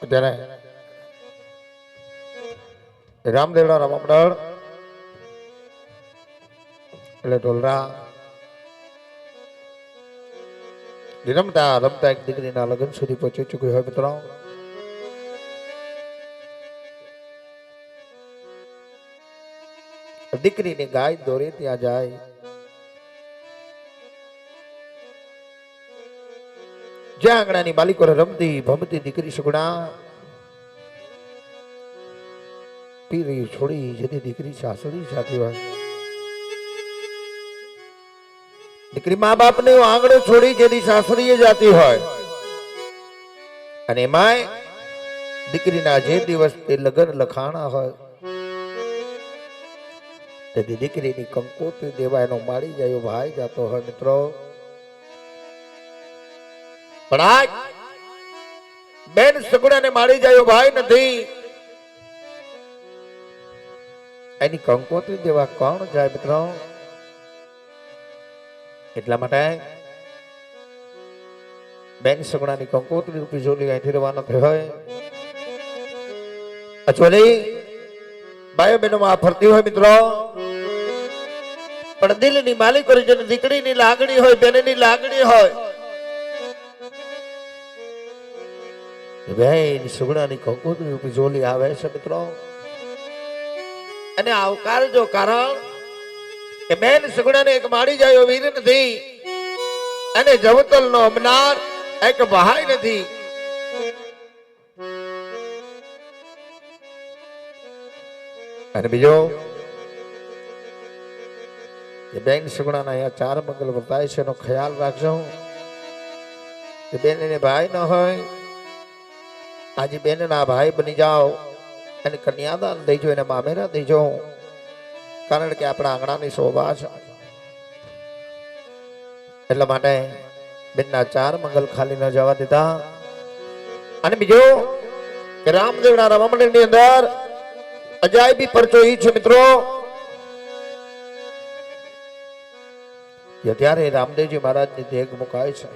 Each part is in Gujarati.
ત્યારે રામદેવડા રમમંડળ એટલે ઢોલરા રમતા રમતા એક દીકરીના લગ્ન સુધી પહોંચી ચૂક્યું હોય મિત્રો. દીકરીની ગાય દોરે ત્યાં જાય, જ્યાં આંગણાની બાલિકો રમતી ભમતી દીકરી સુગણા પીરી છોડી જેથી દીકરી સાસરી જાતી હોય, દીકરી મા બાપ ને આંગણો છોડી જેથી સાસરીએ જાતી હોય, અને એમાંય દીકરીના જે દિવસ તે લગ્ન લખાણા હોય તેથી દીકરીની કંકોત્રી દેવા એનો માળી જાય ભાઈ જતો હોય મિત્રો. પણ આજ બેન સગુણાને માળી જાય ભાઈ નથી, એની કંકોત્રી દેવા કોણ જાય મિત્રો? એટલા માટે બેન સગુણાની કંકોત્રી રૂપી જોલી અહીંથી રવાના થઈ હોય. અચોલી ભાઈઓ બહેનો માં ફરતી હોય મિત્રો, પણ દિલની માલિક કરી જેને દીકરીની લાગણી હોય, બેનની લાગણી હોય, બેન સુગડાની કંકોત્રી રૂપી જોલી આવે છે મિત્રો. અને આવકાર જો કારણ કે બેન સુગડાને એક માડી જાય વીર નથી, અને જવતલ નો અમનાર એક બહાય નથી. અને બીજો બેન સુગડાના અહીંયા 4 મંગલ વર્તાય છે એનો ખ્યાલ રાખજો કે બેન ને ભાઈ ન હોય, આજે બેન ના ભાઈ બની જાઓ અને કન્યાદાન દેજો, એને મામેરા દેજો, કારણ કે આપણા આંગણાની શોભા છે. એટલા માટે બેનના 4 મંગલ ખાલી ન જવા દીધા. અને બીજો કે રામદેવડા રમમંડળની અંદર અજાયબી પરચો ઈ છે મિત્રો કે ત્યારે રામદેવજી મહારાજની દેગ મુકાય છે.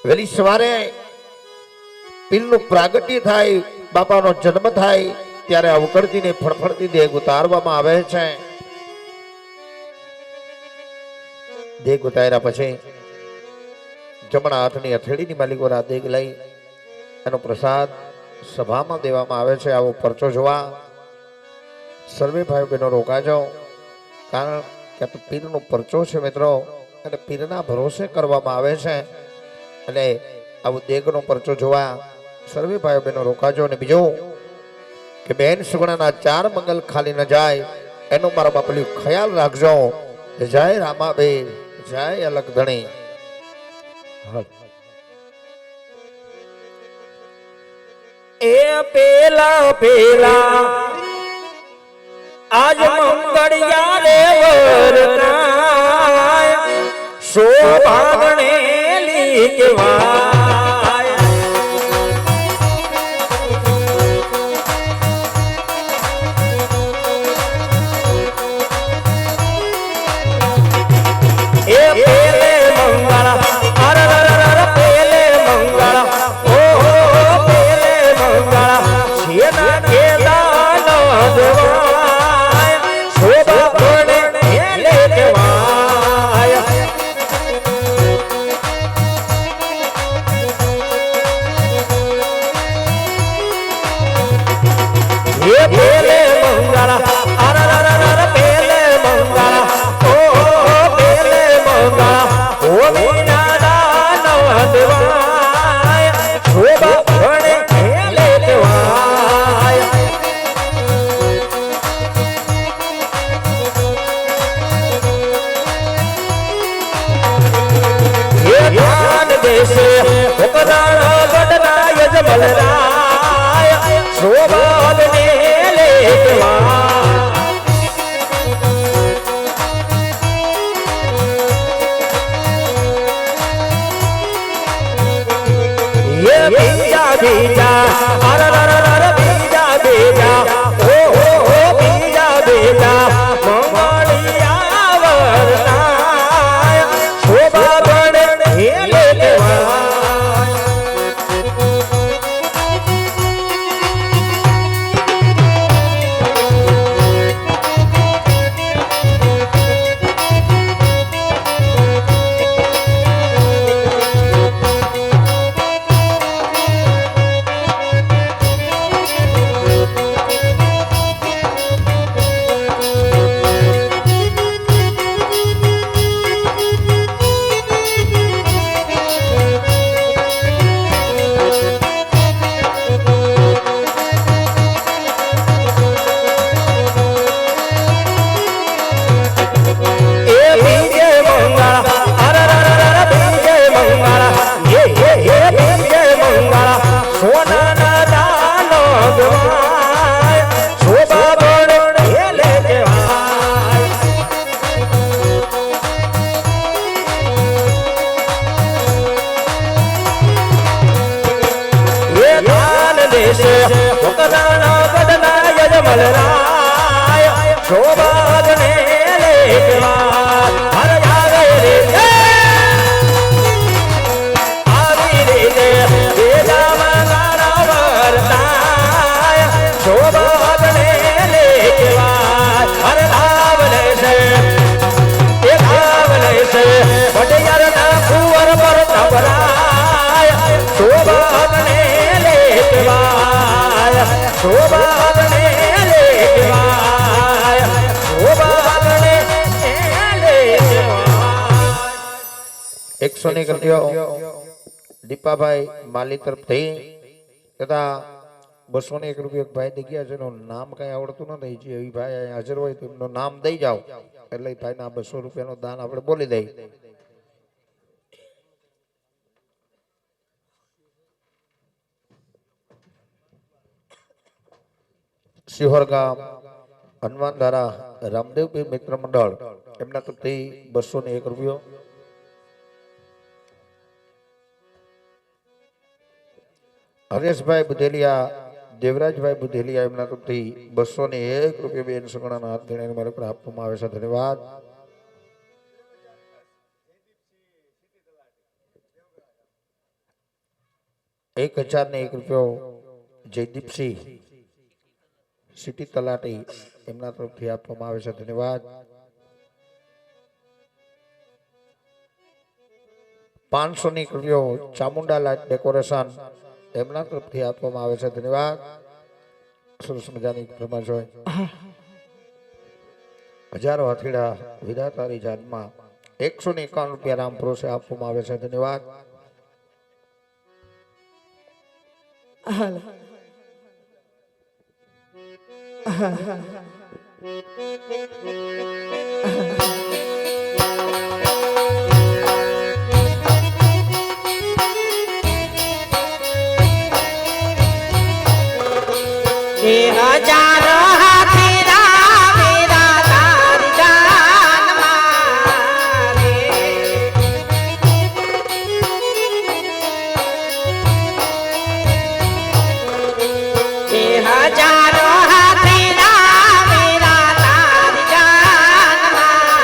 વહેલી સવારે પીરનું પ્રાગટ્ય થાય, બાપાનો જન્મ થાય, ત્યારે આ ઉકળતીને ફળફળતી દેગ ઉતારવામાં આવે છે. દેગ ઉતાર્યા પછી જમણા હાથની હથેળીની માલિકો આ દેગ લઈ એનો પ્રસાદ સભામાં દેવામાં આવે છે. આવો પરચો જોવા સર્વે ભાઈઓ બહેનો રોકાજો, કારણ કે પીરનો પરચો છે મિત્રો, અને પીરના ભરોસે કરવામાં આવે છે. અને આવો દેગનો પરચો જોવા સર્વે ભાઈઓ બહેનો રોકાજો. અને બીજો કે બેન સુગણાના 4 મંગલ ખાલી ન જાય એનો મારા બાપલી ખ્યાલ રાખજો. જય રામાબેન, જય અલગધણી. એ પેલા પેલા આજ મંગળિયા રે વરતાય, શોભાગણે લીકવાય. એ પેલે મંગળા અરે પેલે મંગળા છેના કેદાન દેવાય, શોભા ભણે હેલે દેવાય. એ પેલે મંગળા અરે પેલે મંગળા ઓ પેલે મંગળા ઓ વિના દાન દેવાય, શોભા ભણે હેલે દેવાય. એ ધ્યાન દેશે ઓકરાણા ગઢના યજમલરાય, શોભાને લેવા. એ બીજા બીજા અરે બીજા બીજા ઓ બીજા બીજા મંગળિયા વરતાય, શોભા ભણે હેલે દેવાય. મલરાય શોભાગને લેવા હર આવે રે આવી રીતે બેજામાં ગાડા વરતાય શોભાગને લેવા હર આવલે છે એ આવલે છે વડિયાર ના કુંવર પર તબરાય શોભાગને લેવા શોભાગને લેવા શોભાગને લેવા 100 રૂપિયા દીપાભાઈ માલી તરફથી તથા 201 રૂપિયા ભાઈ દઈ ગયા છે એનું નામ કઈ આવડતું નથી જે એ ભાઈ અહીંયા હાજર હોય તો એમનું નામ દઈ જાઓ એટલે ભાઈના 200 રૂપિયાનું દાન આપણે બોલી દઈએ. શિહોર ગામ હનુમાન ધારા રામદેવપીર મિત્ર મંડળ એમના તરફથી 201 રૂપિયો. હરેશભાઈ બુધેલિયા દેવરાજભાઈ બુધેલિયા એમના તરફથી 201 રૂપિયા બેન સગણાના હાથ ધણીને મારા પર આપવામાં આવે છે. ધન્યવાદ. $1001 રૂપિયો જયદીપસિંહ સિટી તલાટી એમના તરફથી આપવામાં આવે છે. ધન્યવાદ. 501 રૂપિયો ચામુંડા લાઇટ ડેકોરેશન એમના તરફથી આપવામાં આવે છે. ધન્યવાદ. સરસ મજાની ફરમાશ હોય. હજારો હથેળા વિધાતારી જાતમાં 151 રૂપિયા રામપ્રોસે આપવામાં આવે છે. ધન્યવાદ. હજારો હાથીરા મેરા તારી જાનમાં રે હજારો હાથીરા મેરા તારી જાનમાં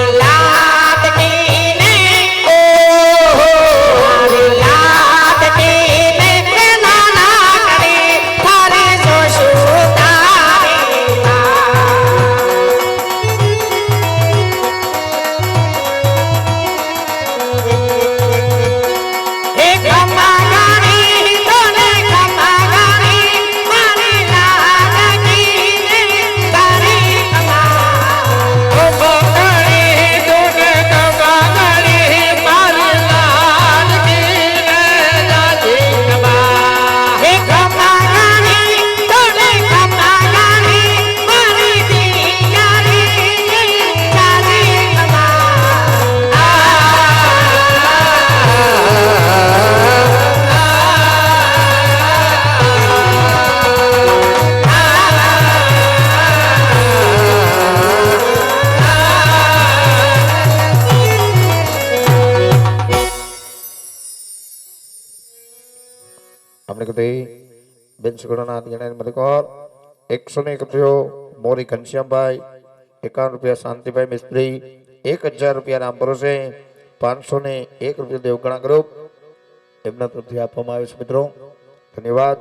મારી લાડકીને મારી લાડકીને નાના કરી તારે જોશું તારી હે ખમ્મા ગાડી તોને ખમ્મા ગાડી મારી લાડકીને તારી ખમ્મા ઓ ગાડી તોને ખમ્મા ગાડી મારી લાડકીને તારી ખમ્મા હે ખમ્મા ગાડી તોને ખમ્મા ગાડી મારી દિયારી તારી આપણે કીધું બેન સુગણના ગણાય મલિકોર 101 રૂપિયો મોરી ઘનશ્યામભાઈ 51 રૂપિયા શાંતિભાઈ મિસ્ત્રી 1000 રૂપિયા રામ ભરોસે 501 રૂપિયા દેવગણા ગ્રુપ એમના તરફથી આપવામાં આવે છે મિત્રો ધન્યવાદ